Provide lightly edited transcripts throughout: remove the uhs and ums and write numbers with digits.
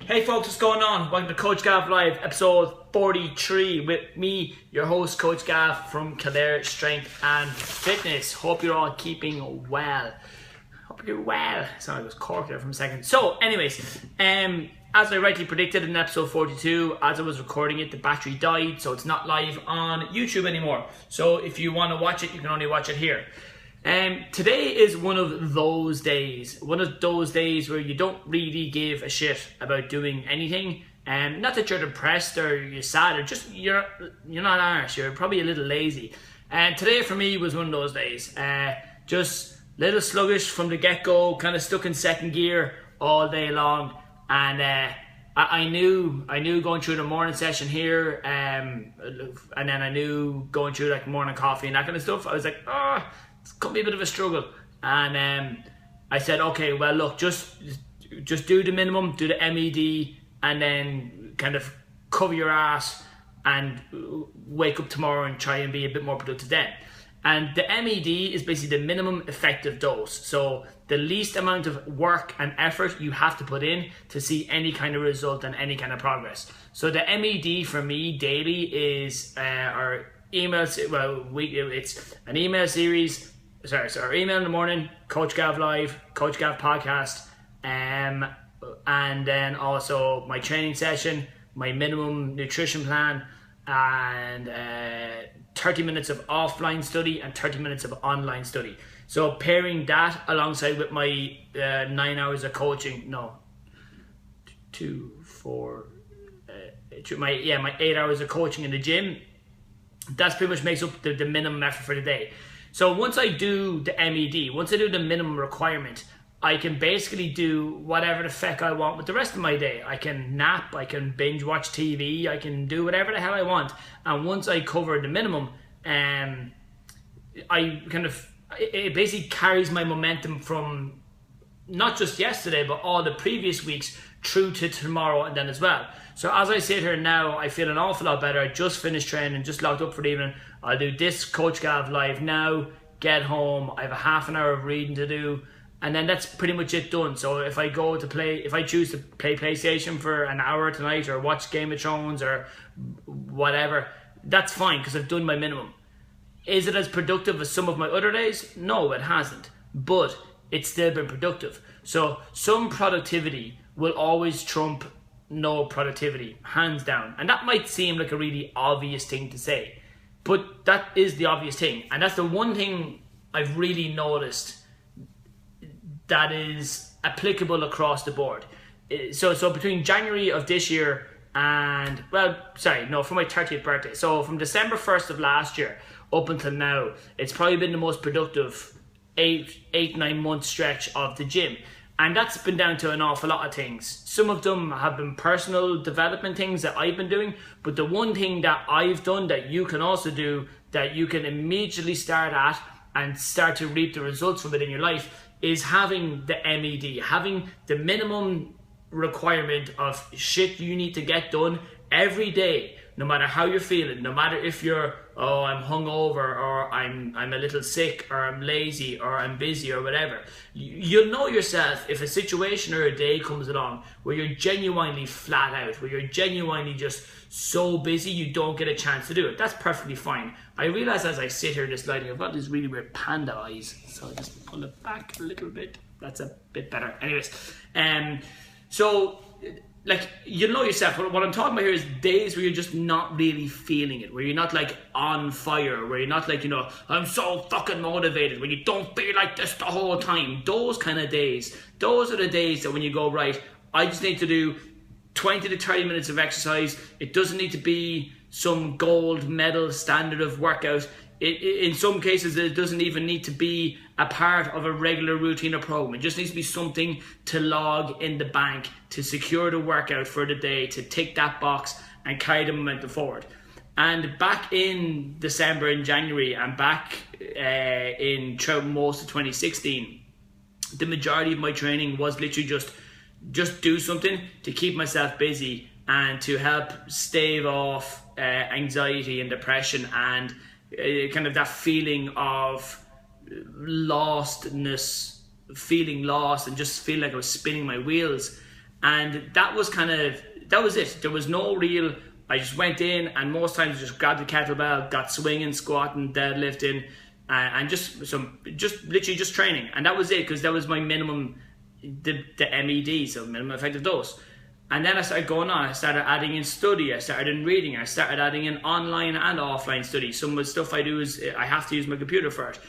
Hey folks, what's going on? Welcome to Coach Gav Live, episode 43 with me, your host, Coach Gav from Kildare Strength and Fitness. Hope you're all keeping well. Hope you're well. Sorry, I was corked there for a second. So, anyways, as I rightly predicted in episode 42, as I was recording it, the battery died, so it's not live on YouTube anymore. So, if you want to watch it, you can only watch it here. Today is one of those days where you don't really give a shit about doing anything. Not that you're depressed or you're sad or just you're not arse, you're probably a little lazy. And today for me was one of those days. Just a little sluggish from the get-go, kind of stuck in second gear all day long. And I knew going through the morning session here, and then I knew going through like morning coffee and that kind of stuff. I was like, it's going to be a bit of a struggle. And I said, okay, well, look, just do the minimum, do the MED, and then kind of cover your ass and wake up tomorrow and try and be a bit more productive then. And the MED is basically the minimum effective dose. So the least amount of work and effort you have to put in to see any kind of result and any kind of progress. So the MED for me daily is our email, it's an email series. So our email in the morning, Coach Gav Live, Coach Gav Podcast, and then also my training session, my minimum nutrition plan, and 30 minutes of offline study and 30 minutes of online study. So pairing that alongside with my 9 hours of coaching, my 8 hours of coaching in the gym, that's pretty much makes up the minimum effort for the day. So once I do the MED, once I do the minimum requirement, I can basically do whatever the feck I want with the rest of my day. I can nap, I can binge watch TV, I can do whatever the hell I want. And once I cover the minimum, it basically carries my momentum from not just yesterday, but all the previous weeks through to tomorrow and then as well. So as I sit here now, I feel an awful lot better. I just finished training, just logged up for the evening. I'll do this Coach Gav Live now, get home, I have a half an hour of reading to do, and then that's pretty much it done. So if I choose to play PlayStation for an hour tonight or watch Game of Thrones or whatever, that's fine because I've done my minimum. Is it as productive as some of my other days? No, it hasn't. But it's still been productive. So some productivity will always trump no productivity, hands down. And that might seem like a really obvious thing to say, but that is the obvious thing. And that's the one thing I've really noticed that is applicable across the board. So between January of this year and, for my 30th birthday. So from December 1st of last year up until now, it's probably been the most productive 9 month stretch of the gym. And that's been down to an awful lot of things. Some of them have been personal development things that I've been doing, but the one thing that I've done that you can also do, that you can immediately start at and start to reap the results from it in your life, is having the MED, having the minimum requirement of shit you need to get done every day, no matter how you're feeling, no matter if you're, I'm hungover, or I'm a little sick, or I'm lazy, or I'm busy, or whatever. You'll know yourself if a situation or a day comes along where you're genuinely flat out, where you're genuinely just so busy you don't get a chance to do it. That's perfectly fine. I realize as I sit here this lighting, I've got these really weird panda eyes, so I'll just pull it back a little bit. That's a bit better. Anyways, you know yourself. What I'm talking about here is days where you're just not really feeling it, where you're not like on fire, where you're not like, I'm so fucking motivated, where you don't feel like this the whole time. Those kind of days, those are the days that when you go, right, I just need to do 20 to 30 minutes of exercise. It doesn't need to be some gold medal standard of workout. In some cases, it doesn't even need to be a part of a regular routine or program. It just needs to be something to log in the bank, to secure the workout for the day, to tick that box and carry the momentum forward. And back in December and January, and back throughout most of 2016, the majority of my training was literally just do something to keep myself busy and to help stave off anxiety and depression and kind of that feeling of lostness, feeling lost and just feeling like I was spinning my wheels. And that was it. There was no real, I just went in and most times I just grabbed the kettlebell, got swinging, squatting, deadlifting, and just literally just training. And that was it, because that was my minimum, the MED, so minimum effective dose. And then I started going on. I started adding in study. I started in reading. I started adding in online and offline study. Some of the stuff I do is I have to use my computer for it.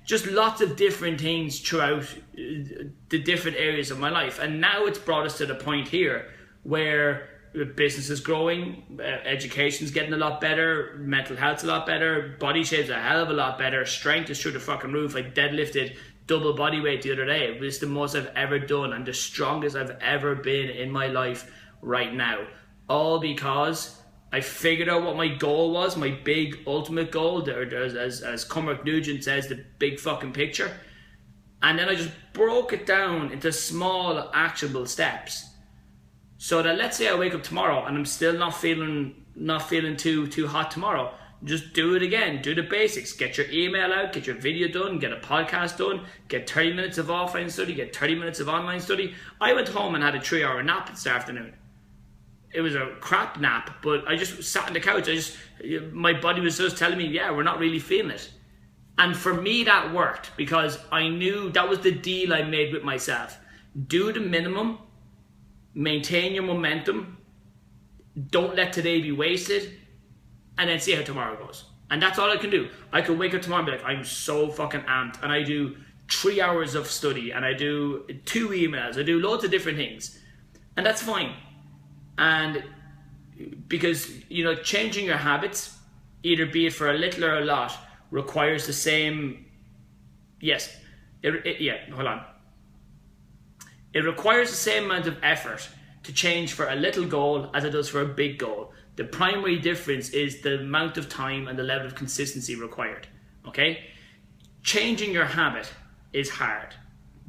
Just lots of different things throughout the different areas of my life. And now it's brought us to the point here where business is growing, education's getting a lot better, mental health's a lot better, body shape's a hell of a lot better, strength is through the fucking roof. I deadlifted double body weight the other day. It was the most I've ever done and the strongest I've ever been in my life right now. All because I figured out what my goal was, my big ultimate goal, as Cormac Nugent says, the big fucking picture. And then I just broke it down into small actionable steps. So that let's say I wake up tomorrow and I'm still not feeling too hot tomorrow. Just do it again. Do the basics. Get your email out, get your video done, get a podcast done, get 30 minutes of offline study, get 30 minutes of online study. I went home and had a 3-hour nap this afternoon. It was a crap nap, but I just sat on the couch. My body was just telling me, yeah, we're not really feeling it. And for me, that worked because I knew that was the deal I made with myself. Do the minimum, maintain your momentum, don't let today be wasted, and then see how tomorrow goes. And that's all I can do. I could wake up tomorrow and be like, I'm so fucking amped, and I do 3 hours of study, and I do 2 emails, I do loads of different things, and that's fine. And because, changing your habits, either be it for a little or a lot, requires the same, hold on. It requires the same amount of effort to change for a little goal as it does for a big goal. The primary difference is the amount of time and the level of consistency required, okay? Changing your habit is hard.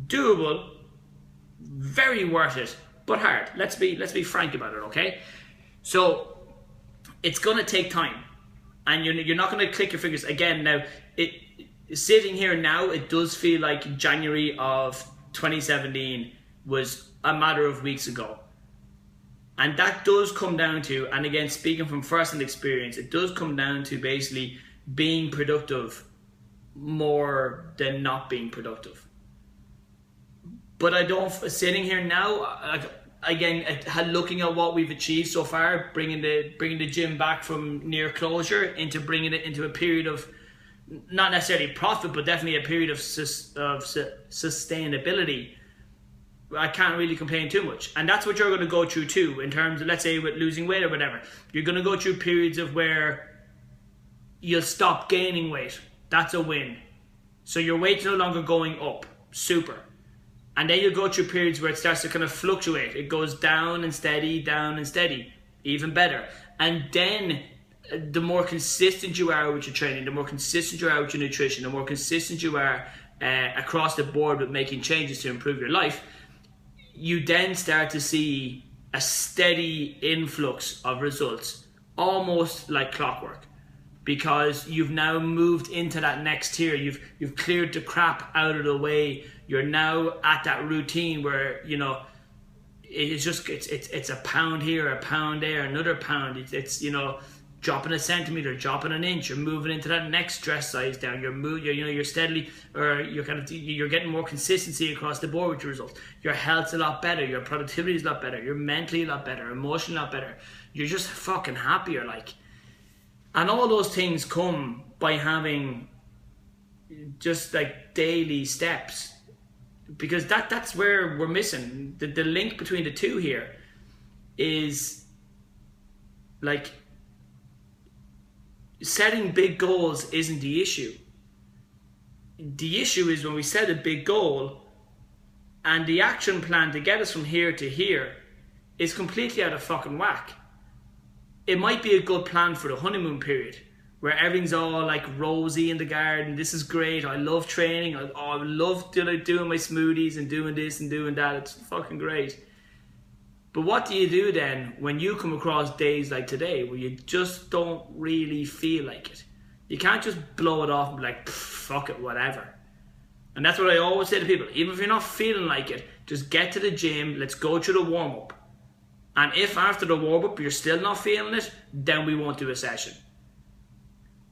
Doable, very worth it, but hard. Let's be frank about it, okay? So it's going to take time, and you're not going to click your fingers again. Now, sitting here now, it does feel like January of 2017 was a matter of weeks ago. And that does come down to, and again, speaking from first-hand experience, it does come down to basically being productive more than not being productive. But sitting here now, again, looking at what we've achieved so far, bringing the gym back from near closure into bringing it into a period of, not necessarily profit, but definitely a period of sustainability, I can't really complain too much. And that's what you're going to go through too, in terms of, let's say, with losing weight or whatever. You're going to go through periods of where you'll stop gaining weight. That's a win. So your weight's no longer going up. Super. And then you'll go through periods where it starts to kind of fluctuate. It goes down and steady, even better. And then the more consistent you are with your training, the more consistent you are with your nutrition, the more consistent you are across the board with making changes to improve your life, you then start to see a steady influx of results, almost like clockwork, because you've now moved into that next tier. You've cleared the crap out of the way. You're now at that routine where it's a pound here, a pound there, another pound. It's dropping a centimeter, dropping an inch. You're moving into that next dress size down. You're steadily, or you're getting more consistency across the board with your results. Your health's a lot better. Your productivity is a lot better. You're mentally a lot better. Emotionally a lot better. You're just fucking happier, and all those things come by having just daily steps, because that's where we're missing. The link between the two here is setting big goals isn't the issue. The issue is when we set a big goal and the action plan to get us from here to here is completely out of fucking whack. It might be a good plan for the honeymoon period, where everything's all rosy in the garden. This is great. I love training. I love doing my smoothies and doing this and doing that. It's fucking great. But what do you do then when you come across days like today where you just don't really feel like it? You can't just blow it off and be like, fuck it, whatever. And that's what I always say to people. Even if you're not feeling like it, just get to the gym. Let's go through the warm-up. And if after the warm-up you're still not feeling it, then we won't do a session.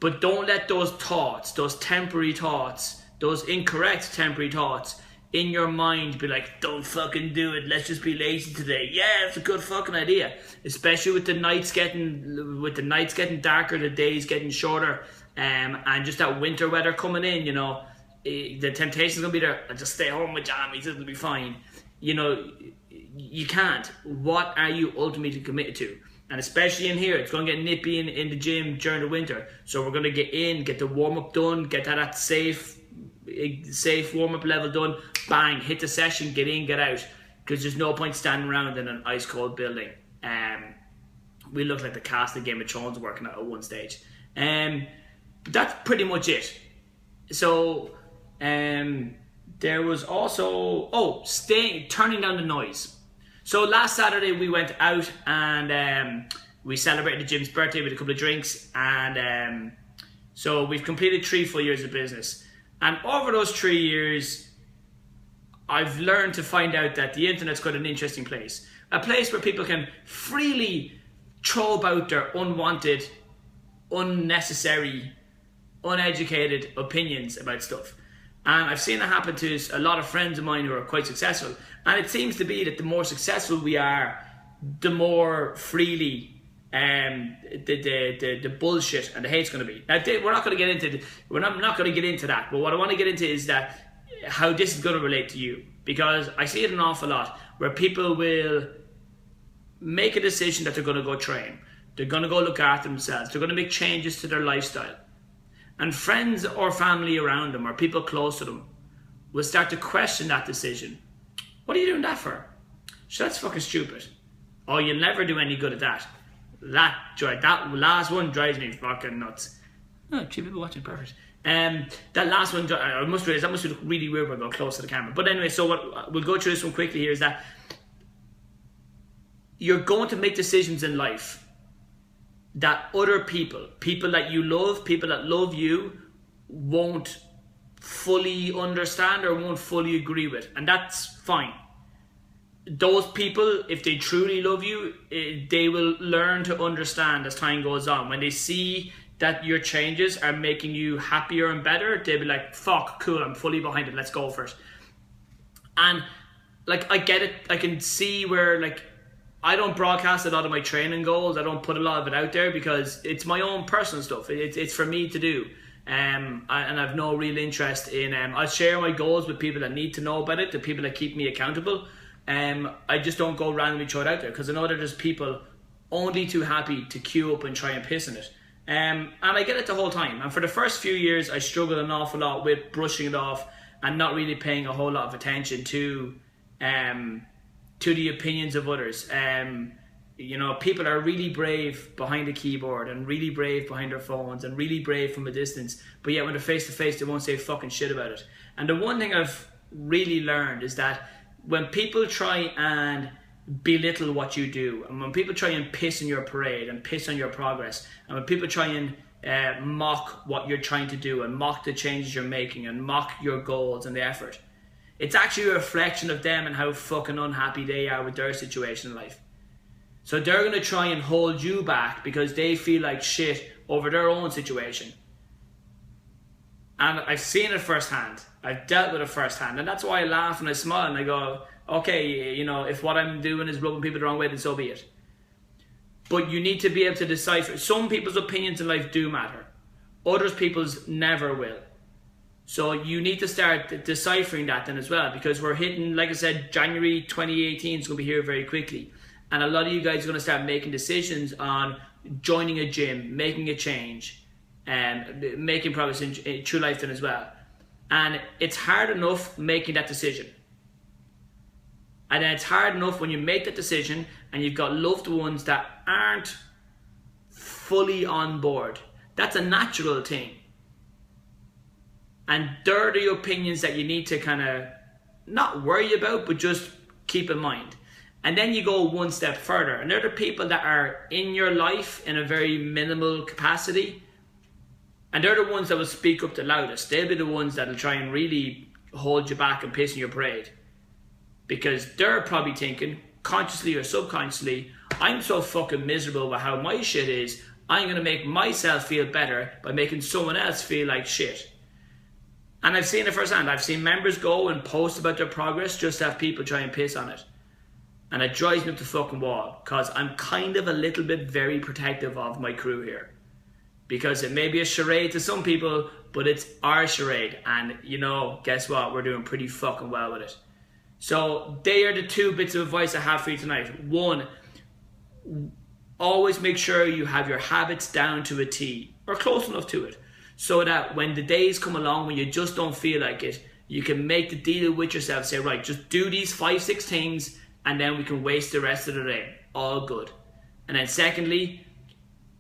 But don't let those thoughts, those temporary thoughts, those incorrect temporary thoughts in your mind be like, don't fucking do it, let's just be lazy today. Yeah, it's a good fucking idea. Especially with the nights getting darker, the days getting shorter, and just that winter weather coming in, you know, the temptation's gonna be there. I'll just stay home with jammies, it'll be fine. You know, you can't. What are you ultimately committed to? And especially in here, it's going to get nippy in the gym during the winter. So we're going to get in, get the warm-up done, get that at safe warm-up level done. Bang, hit the session, get in, get out. Because there's no point standing around in an ice-cold building. We look like the cast of Game of Thrones working out at one stage. But that's pretty much it. So there was also, turning down the noise. So last Saturday we went out and we celebrated Jim's birthday with a couple of drinks, and so we've completed 3 full years of business. And over those 3 years, I've learned to find out that the internet's quite an interesting place. A place where people can freely throw about their unwanted, unnecessary, uneducated opinions about stuff. And I've seen it happen to a lot of friends of mine who are quite successful. And it seems to be that the more successful we are, the more freely the bullshit and the hate's going to be. Now, we're not going to get into not going to get into that. But what I want to get into is that how this is going to relate to you, because I see it an awful lot where people will make a decision that they're going to go train, they're going to go look after themselves, they're going to make changes to their lifestyle. And friends or family around them or people close to them will start to question that decision. What are you doing that for? Sure, that's fucking stupid. Oh, you'll never do any good at that. That last one drives me fucking nuts. Oh, 2 people watching, perfect. That last one, I must realize, that must look really weird when I go close to the camera. But anyway, so what we'll go through this one quickly here is that you're going to make decisions in life that other people that you love, people that love you, won't fully understand or won't fully agree with. And that's fine. Those people, if they truly love you, they will learn to understand as time goes on. When they see that your changes are making you happier and better, they'll be like, fuck, cool, I'm fully behind it, let's go for it. And like, I get it, I can see where, like, I don't broadcast a lot of my training goals. I don't put a lot of it out there because it's my own personal stuff. It's for me to do. And I've no real interest in... I'll share my goals with people that need to know about it, the people that keep me accountable. I just don't go randomly throw it out there because I know that there's people only too happy to queue up and try and piss in it. And I get it the whole time. And for the first few years, I struggled an awful lot with brushing it off and not really paying a whole lot of attention to the opinions of others. You know, people are really brave behind a keyboard and really brave behind their phones and really brave from a distance, but yet when they're face to face they won't say fucking shit about it. And the one thing I've really learned is that when people try and belittle what you do, and when people try and piss on your parade and piss on your progress, and when people try and mock what you're trying to do and mock the changes you're making and mock your goals and the effort, it's actually a reflection of them and how fucking unhappy they are with their situation in life. So they're going to try and hold you back because they feel like shit over their own situation. And I've seen it firsthand. I've dealt with it firsthand. And that's why I laugh and I smile and I go, okay, you know, if what I'm doing is rubbing people the wrong way, then so be it. But you need to be able to decipher. Some people's opinions in life do matter. Others people's never will. So you need to start deciphering that then as well, because we're hitting, like I said, January 2018 is going to be here very quickly. And a lot of you guys are going to start making decisions on joining a gym, making a change, and making progress in true life then as well. And it's hard enough making that decision. And then it's hard enough when you make that decision and you've got loved ones that aren't fully on board. That's a natural thing. And they're the opinions that you need to kind of not worry about, but just keep in mind. And then you go one step further. And they're the people that are in your life in a very minimal capacity. And they're the ones that will speak up the loudest. They'll be the ones that will try and really hold you back and piss in your parade. Because they're probably thinking, consciously or subconsciously, I'm so fucking miserable with how my shit is, I'm going to make myself feel better by making someone else feel like shit. And I've seen it firsthand. I've seen members go and post about their progress just to have people try and piss on it. And it drives me up the fucking wall, because I'm kind of a little bit very protective of my crew here. Because it may be a charade to some people, but it's our charade. And, you know, guess what? We're doing pretty fucking well with it. So they are the 2 bits of advice I have for you tonight. 1, always make sure you have your habits down to a T, or close enough to it, so that when the days come along when you just don't feel like it, you can make the deal with yourself. Say, right, just do these 5-6 things, and then we can waste the rest of the day. All good. And then secondly,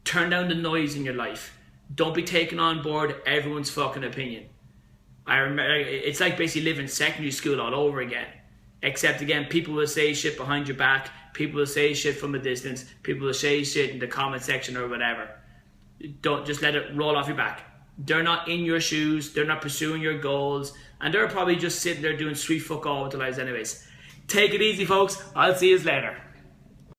turn down the noise in your life. Don't be taking on board everyone's fucking opinion. I remember, it's like basically living secondary school all over again. Except again, people will say shit behind your back. People will say shit from a distance. People will say shit in the comment section or whatever. Don't just let it roll off your back. They're not in your shoes. They're not pursuing your goals. And they're probably just sitting there doing sweet fuck all with their lives anyways. Take it easy, folks. I'll see you later.